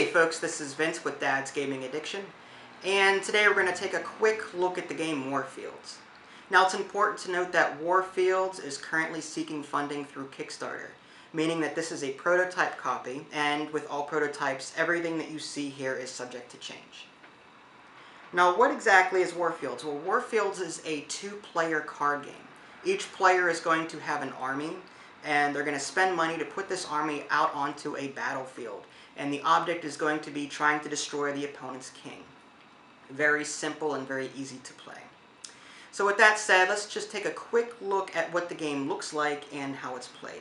Hey folks, this is Vince with Dad's Gaming Addiction, and today we're going to take a quick look at the game WarFields. Now it's important to note that WarFields is currently seeking funding through Kickstarter, meaning that this is a prototype copy, and with all prototypes, everything that you see here is subject to change. Now what exactly is WarFields? Well, WarFields is a two-player card game. Each player is going to have an army, and they're going to spend money to put this army out onto a battlefield. And the object is going to be trying to destroy the opponent's king. Very simple and very easy to play. So with that said, let's just take a quick look at what the game looks like and how it's played.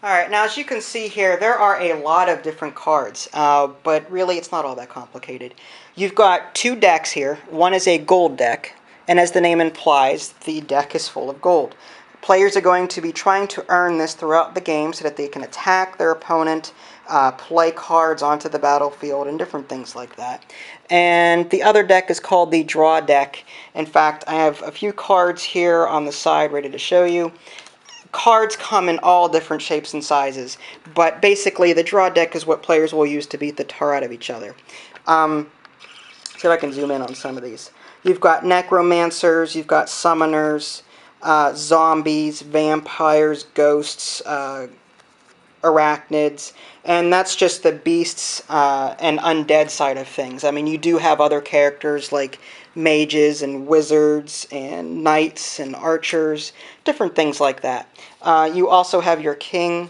Alright, now as you can see here, there are a lot of different cards, but really it's not all that complicated. You've got two decks here. One is a gold deck, and as the name implies, the deck is full of gold. Players are going to be trying to earn this throughout the game so that they can attack their opponent, play cards onto the battlefield, and different things like that. And the other deck is called the draw deck. In fact, I have a few cards here on the side ready to show you. Cards come in all different shapes and sizes, but basically the draw deck is what players will use to beat the tar out of each other. See if I can zoom in on some of these. You've got necromancers, you've got summoners, zombies, vampires, ghosts, arachnids, and that's just the beasts and undead side of things. I mean, you do have other characters like mages and wizards and knights and archers, different things like that. You also have your king.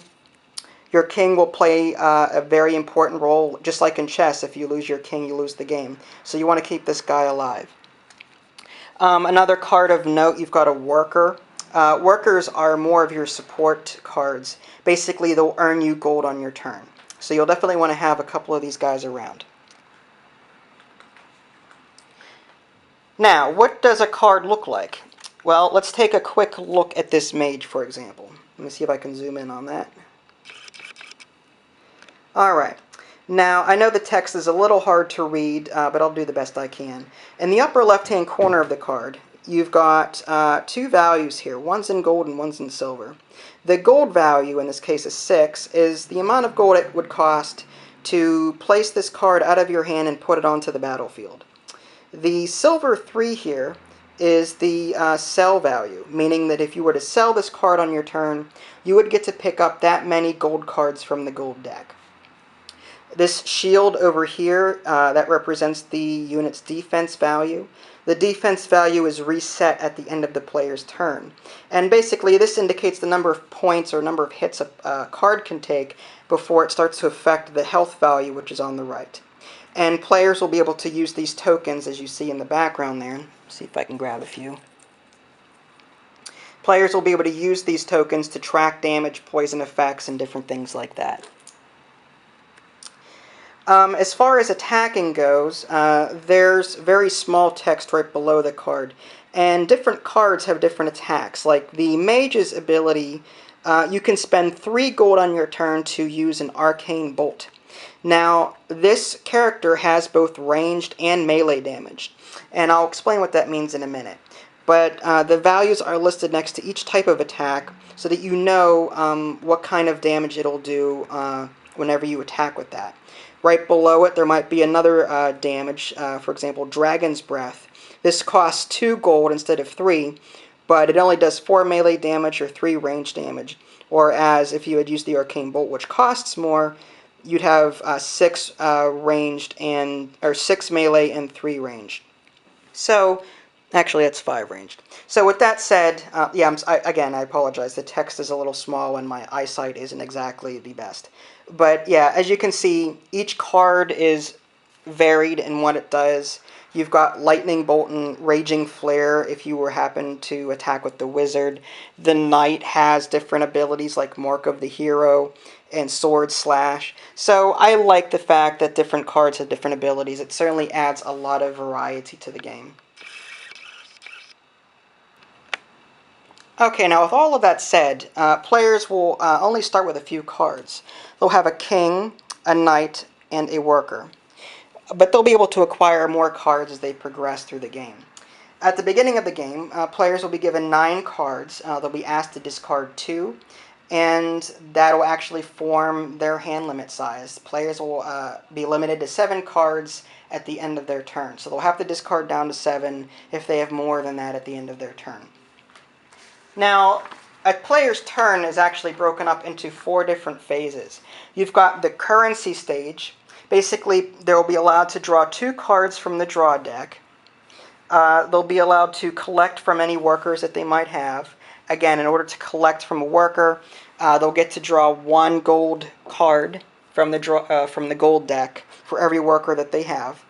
Your king will play a very important role, just like in chess. If you lose your king, you lose the game. So you want to keep this guy alive. Another card of note, you've got a worker. Workers are more of your support cards. Basically, they'll earn you gold on your turn. So you'll definitely want to have a couple of these guys around. Now, what does a card look like? Well, let's take a quick look at this mage, for example. Let me see if I can zoom in on that. Alright. Now, I know the text is a little hard to read, but I'll do the best I can. In the upper left-hand corner of the card, you've got two values here. One's in gold and one's in silver. The gold value, in this case is 6, is the amount of gold it would cost to place this card out of your hand and put it onto the battlefield. The silver 3 here is the sell value, meaning that if you were to sell this card on your turn, you would get to pick up that many gold cards from the gold deck. This shield over here, that represents the unit's defense value. The defense value is reset at the end of the player's turn. And basically this indicates the number of points or number of hits a card can take before it starts to affect the health value, which is on the right. And players will be able to use these tokens, as you see in the background there. Let's see if I can grab a few. Players will be able to use these tokens to track damage, poison effects, and different things like that. As far as attacking goes, there's very small text right below the card. And different cards have different attacks. Like the mage's ability, you can spend 3 gold on your turn to use an arcane bolt. Now, this character has both ranged and melee damage. And I'll explain what that means in a minute. But the values are listed next to each type of attack so that you know what kind of damage it'll do whenever you attack with that. Right below it, there might be another damage, for example, Dragon's Breath. This costs 2 gold instead of 3, but it only does 4 melee damage or 3 range damage. Whereas if you had used the Arcane Bolt, which costs more, you'd have 6 ranged and or 6 melee and 3 ranged. So, actually, that's 5 ranged. So with that said, again, I apologize. The text is a little small and my eyesight isn't exactly the best. But yeah, as you can see, each card is varied in what it does. You've got Lightning Bolt and Raging Flare if you happen to attack with the Wizard. The Knight has different abilities like Mark of the Hero and Sword Slash. So I like the fact that different cards have different abilities. It certainly adds a lot of variety to the game. Okay, now with all of that said, players will only start with a few cards. They'll have a king, a knight, and a worker. But they'll be able to acquire more cards as they progress through the game. At the beginning of the game, players will be given 9 cards. They'll be asked to discard 2, and that will actually form their hand limit size. Players will be limited to 7 cards at the end of their turn. So they'll have to discard down to 7 if they have more than that at the end of their turn. Now, a player's turn is actually broken up into 4 different phases. You've got the currency stage. Basically, they'll be allowed to draw 2 cards from the draw deck. They'll be allowed to collect from any workers that they might have. Again, in order to collect from a worker, they'll get to draw 1 gold card from the gold deck for every worker that they have.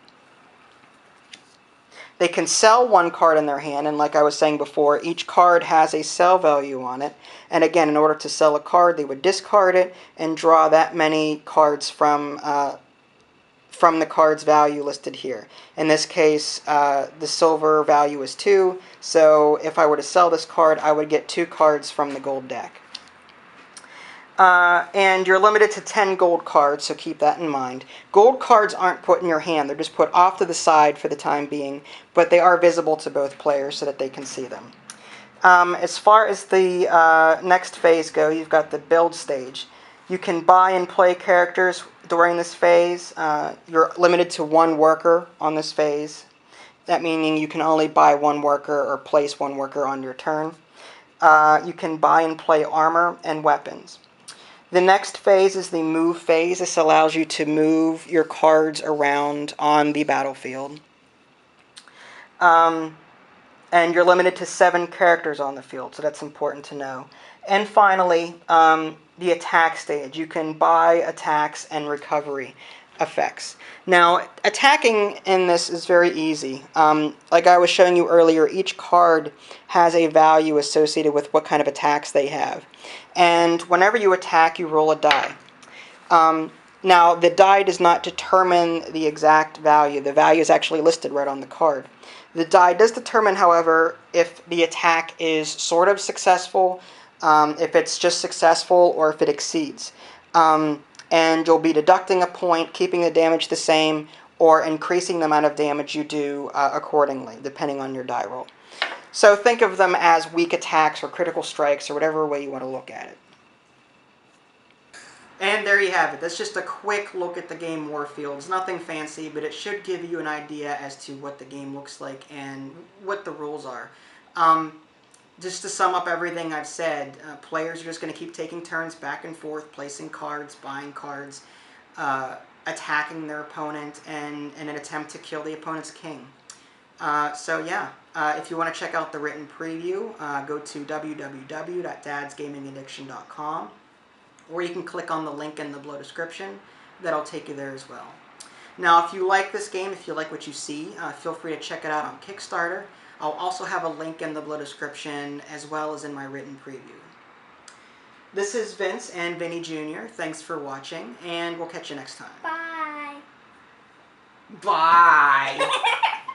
They can sell 1 card in their hand, and like I was saying before, each card has a sell value on it. And again, in order to sell a card, they would discard it and draw that many cards from the card's value listed here. In this case, the silver value is 2, so if I were to sell this card, I would get 2 cards from the gold deck. And you're limited to 10 gold cards, so keep that in mind. Gold cards aren't put in your hand. They're just put off to the side for the time being, but they are visible to both players so that they can see them. As far as the next phase go, you've got the build stage. You can buy and play characters during this phase. You're limited to 1 worker on this phase. That meaning you can only buy 1 worker or place 1 worker on your turn. You can buy and play armor and weapons. The next phase is the move phase. This allows you to move your cards around on the battlefield. And you're limited to 7 characters on the field, so that's important to know. And finally, the attack stage. You can buy attacks and recovery effects. Now, attacking in this is very easy. Like I was showing you earlier, each card has a value associated with what kind of attacks they have. And whenever you attack, you roll a die. Now, the die does not determine the exact value. The value is actually listed right on the card. The die does determine, however, if the attack is sort of successful, if it's just successful, or if it exceeds. And you'll be deducting a point, keeping the damage the same, or increasing the amount of damage you do accordingly, depending on your die roll. So think of them as weak attacks or critical strikes or whatever way you want to look at it. And there you have it. That's just a quick look at the game WarFields. Nothing fancy, but it should give you an idea as to what the game looks like and what the rules are. Just to sum up everything I've said, players are just going to keep taking turns back and forth, placing cards, buying cards, attacking their opponent, and in an attempt to kill the opponent's king. So yeah, if you want to check out the written preview, go to www.dadsgamingaddiction.com, or you can click on the link in the below description. That'll take you there as well. Now, if you like this game, if you like what you see, feel free to check it out on Kickstarter. I'll also have a link in the below description as well as in my written preview. This is Vince and Vinny Jr. Thanks for watching, and we'll catch you next time. Bye. Bye.